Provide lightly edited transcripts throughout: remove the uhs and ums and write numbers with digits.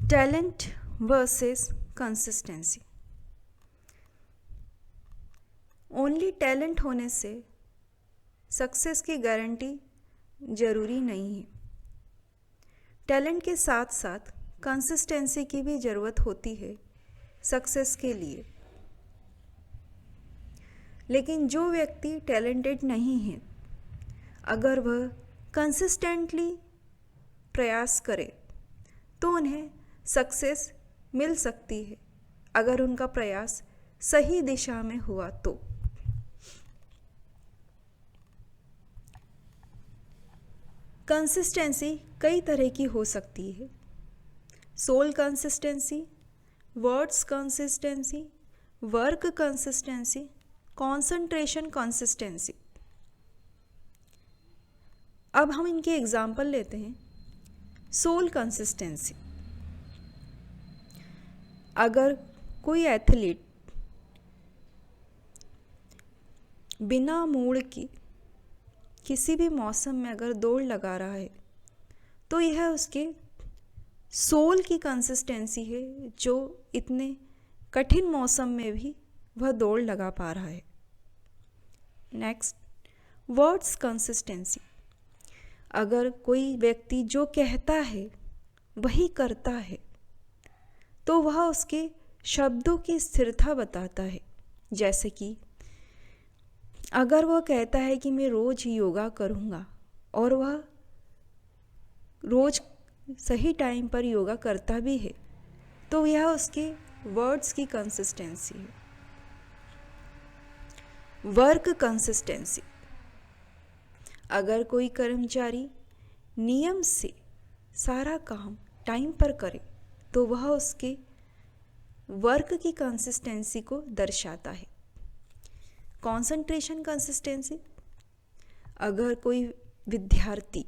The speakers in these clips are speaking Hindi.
Talent versus consistency. Only talent होने से सक्सेस की गारंटी ज़रूरी नहीं है। टैलेंट के साथ साथ कंसिस्टेंसी की भी ज़रूरत होती है सक्सेस के लिए। लेकिन जो व्यक्ति टैलेंटेड नहीं है, अगर वह कंसिस्टेंटली प्रयास करे तो उन्हें सक्सेस मिल सकती है, अगर उनका प्रयास सही दिशा में हुआ तो। कंसिस्टेंसी कई तरह की हो सकती है। Soul consistency, words consistency, work consistency, concentration consistency. अब हम इनके एग्जाम्पल लेते हैं। सोल कंसिस्टेंसी, अगर कोई एथलीट बिना मूड की किसी भी मौसम में अगर दौड़ लगा रहा है तो यह उसके सोल की कंसिस्टेंसी है, जो इतने कठिन मौसम में भी वह दौड़ लगा पा रहा है। नेक्स्ट, वर्ड्स कंसिस्टेंसी, अगर कोई व्यक्ति जो कहता है वही करता है तो वह उसके शब्दों की स्थिरता बताता है। जैसे कि अगर वह कहता है कि मैं रोज़ योगा करूँगा और वह रोज़ सही टाइम पर योगा करता भी है तो यह उसके वर्ड्स की कंसिस्टेंसी है। वर्क कंसिस्टेंसी, अगर कोई कर्मचारी नियम से सारा काम टाइम पर करे तो वह उसके वर्क की कंसिस्टेंसी को दर्शाता है। कंसंट्रेशन कंसिस्टेंसी, अगर कोई विद्यार्थी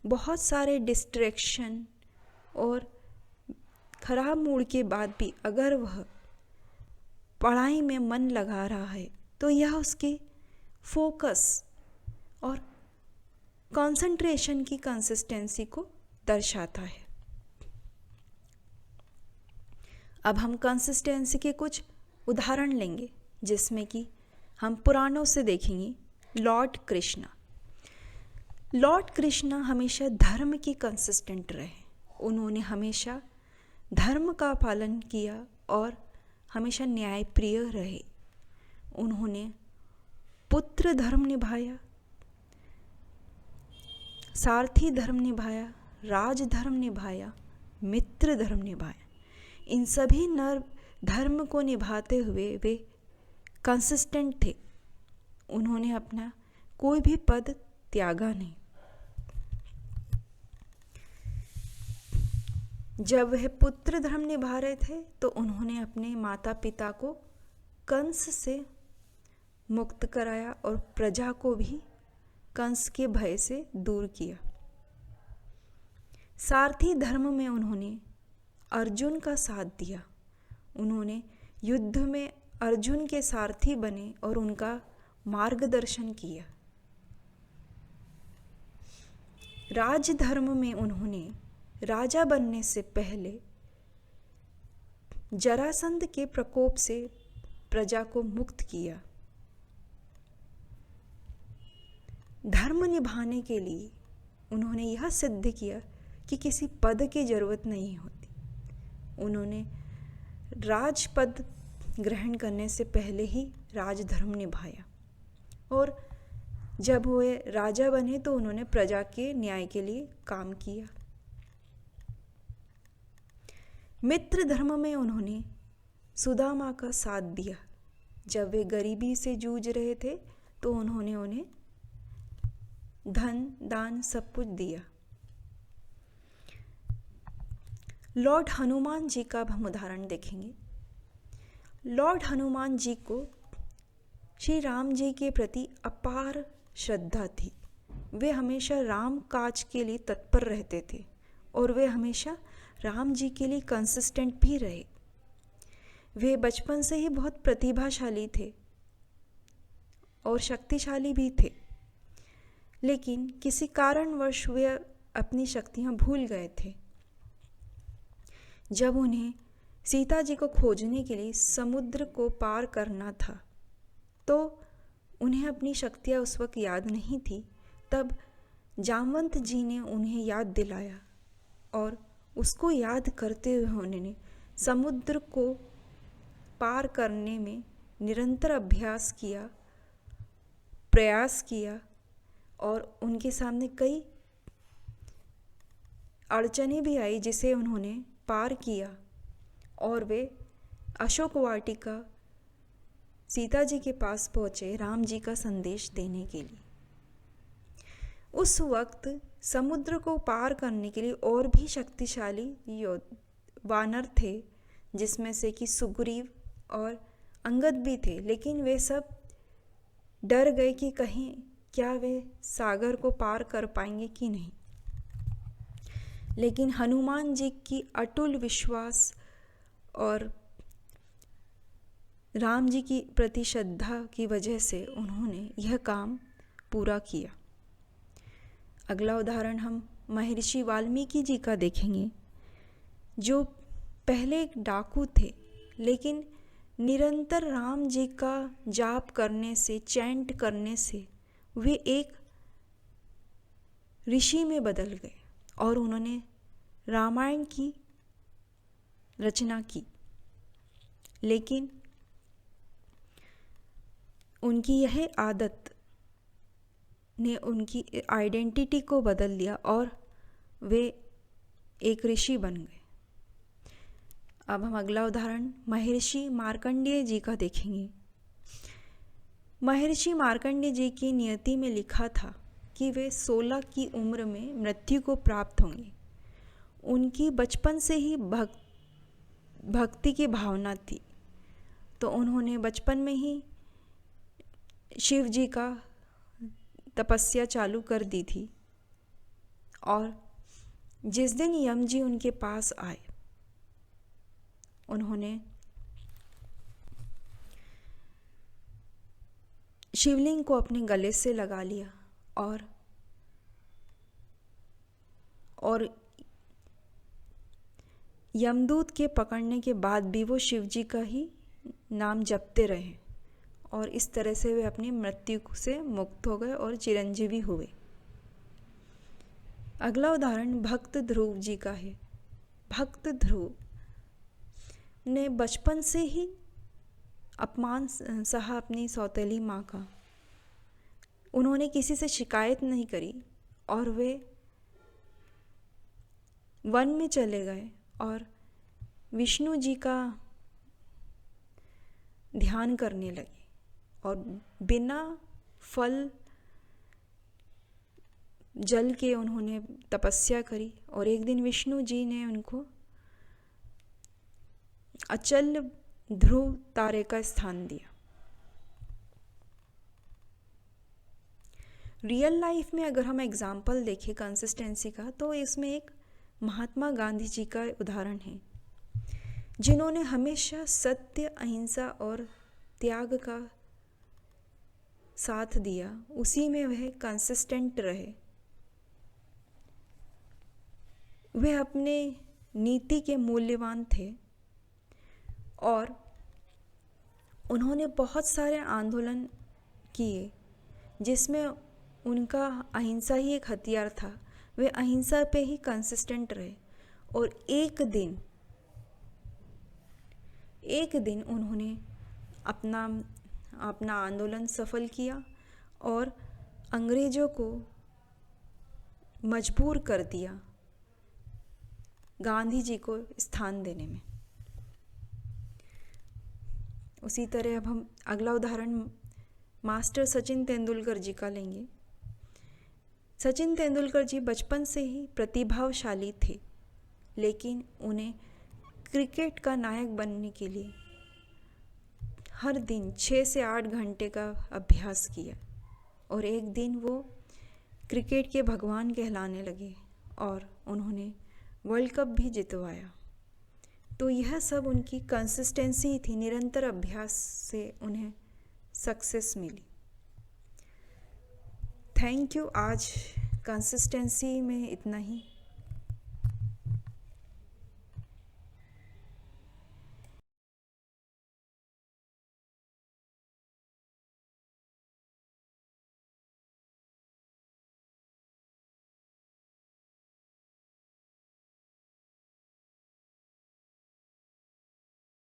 बहुत सारे डिस्ट्रैक्शन और खराब मूड के बाद भी अगर वह पढ़ाई में मन लगा रहा है तो यह उसके फोकस और कंसंट्रेशन की कंसिस्टेंसी को दर्शाता है। अब हम कंसिस्टेंसी के कुछ उदाहरण लेंगे, जिसमें कि हम पुराणों से देखेंगे। लॉर्ड कृष्णा हमेशा धर्म की कंसिस्टेंट रहे। उन्होंने हमेशा धर्म का पालन किया और हमेशा न्यायप्रिय रहे। उन्होंने पुत्र धर्म निभाया, सारथी धर्म निभाया, राज धर्म निभाया, मित्र धर्म निभाया। इन सभी नर धर्म को निभाते हुए वे कंसिस्टेंट थे। उन्होंने अपना कोई भी पद त्यागा नहीं। जब वह पुत्र धर्म निभा रहे थे तो उन्होंने अपने माता पिता को कंस से मुक्त कराया और प्रजा को भी कंस के भय से दूर किया। सारथी धर्म में उन्होंने अर्जुन का साथ दिया। उन्होंने युद्ध में अर्जुन के सारथी बने और उनका मार्गदर्शन किया। राज धर्म में उन्होंने राजा बनने से पहले जरासंध के प्रकोप से प्रजा को मुक्त किया। धर्म निभाने के लिए उन्होंने यह सिद्ध किया कि किसी पद की जरूरत नहीं होती। उन्होंने राजपद ग्रहण करने से पहले ही राजधर्म निभाया और जब वे राजा बने तो उन्होंने प्रजा के न्याय के लिए काम किया। मित्र धर्म में उन्होंने सुदामा का साथ दिया। जब वे गरीबी से जूझ रहे थे तो उन्होंने उन्हें धन दान सब कुछ दिया। लॉर्ड हनुमान जी का अब हम उदाहरण देखेंगे। लॉर्ड हनुमान जी को श्री राम जी के प्रति अपार श्रद्धा थी। वे हमेशा राम काज के लिए तत्पर रहते थे और वे हमेशा राम जी के लिए कंसिस्टेंट भी रहे। वे बचपन से ही बहुत प्रतिभाशाली थे और शक्तिशाली भी थे, लेकिन किसी कारणवश वे अपनी शक्तियाँ भूल गए थे। जब उन्हें सीता जी को खोजने के लिए समुद्र को पार करना था, तो उन्हें अपनी शक्तियाँ उस वक्त याद नहीं थी। तब जामवंत जी ने उन्हें याद दिलाया और उसको याद करते हुए उन्होंने समुद्र को पार करने में निरंतर अभ्यास किया, प्रयास किया और उनके सामने कई अड़चनें भी आई जिसे उन्होंने पार किया और वे अशोक वाटिका सीता जी के पास पहुँचे राम जी का संदेश देने के लिए। उस वक्त समुद्र को पार करने के लिए और भी शक्तिशाली वानर थे, जिसमें से कि सुग्रीव और अंगद भी थे, लेकिन वे सब डर गए कि कहीं क्या वे सागर को पार कर पाएंगे कि नहीं। लेकिन हनुमान जी की अटूट विश्वास और राम जी की प्रति श्रद्धा की वजह से उन्होंने यह काम पूरा किया। अगला उदाहरण हम महर्षि वाल्मीकि जी का देखेंगे, जो पहले एक डाकू थे, लेकिन निरंतर राम जी का जाप करने से, चैंट करने से वे एक ऋषि में बदल गए और उन्होंने रामायण की रचना की। लेकिन उनकी यह आदत ने उनकी आइडेंटिटी को बदल दिया और वे एक ऋषि बन गए। अब हम अगला उदाहरण महर्षि मार्कंडेय जी का देखेंगे। महर्षि मार्कंडेय जी की नियति में लिखा था कि वे 16 की उम्र में मृत्यु को प्राप्त होंगे। उनकी बचपन से ही भक्ति की भावना थी, तो उन्होंने बचपन में ही शिव जी का तपस्या चालू कर दी थी। और जिस दिन यम जी उनके पास आए, उन्होंने शिवलिंग को अपने गले से लगा लिया और यमदूत के पकड़ने के बाद भी वो शिव जी का ही नाम जपते रहे और इस तरह से वे अपनी मृत्यु से मुक्त हो गए और चिरंजीवी हुए। अगला उदाहरण भक्त ध्रुव जी का है। भक्त ध्रुव ने बचपन से ही अपमान सहा अपनी सौतेली माँ का। उन्होंने किसी से शिकायत नहीं करी और वे वन में चले गए और विष्णु जी का ध्यान करने लगे और बिना फल जल के उन्होंने तपस्या करी। और एक दिन विष्णु जी ने उनको अचल ध्रुव तारे का स्थान दिया। रियल लाइफ में अगर हम एग्जाम्पल देखें कंसिस्टेंसी का, तो इसमें एक महात्मा गांधी जी का उदाहरण है, जिन्होंने हमेशा सत्य, अहिंसा और त्याग का साथ दिया। उसी में वह कंसिस्टेंट रहे। वे अपने नीति के मूल्यवान थे और उन्होंने बहुत सारे आंदोलन किए जिसमें उनका अहिंसा ही एक हथियार था। वे अहिंसा पे ही कंसिस्टेंट रहे और एक दिन उन्होंने अपना आंदोलन सफल किया और अंग्रेज़ों को मजबूर कर दिया गांधी जी को स्थान देने में। उसी तरह अब हम अगला उदाहरण मास्टर सचिन तेंदुलकर जी का लेंगे। सचिन तेंदुलकर जी बचपन से ही प्रतिभाशाली थे, लेकिन उन्हें क्रिकेट का नायक बनने के लिए हर दिन 6 से 8 घंटे का अभ्यास किया और एक दिन वो क्रिकेट के भगवान कहलाने लगे और उन्होंने वर्ल्ड कप भी जितवाया। तो यह सब उनकी कंसिस्टेंसी थी, निरंतर अभ्यास से उन्हें सक्सेस मिली। Thank you. आज कंसिस्टेंसी में इतना ही।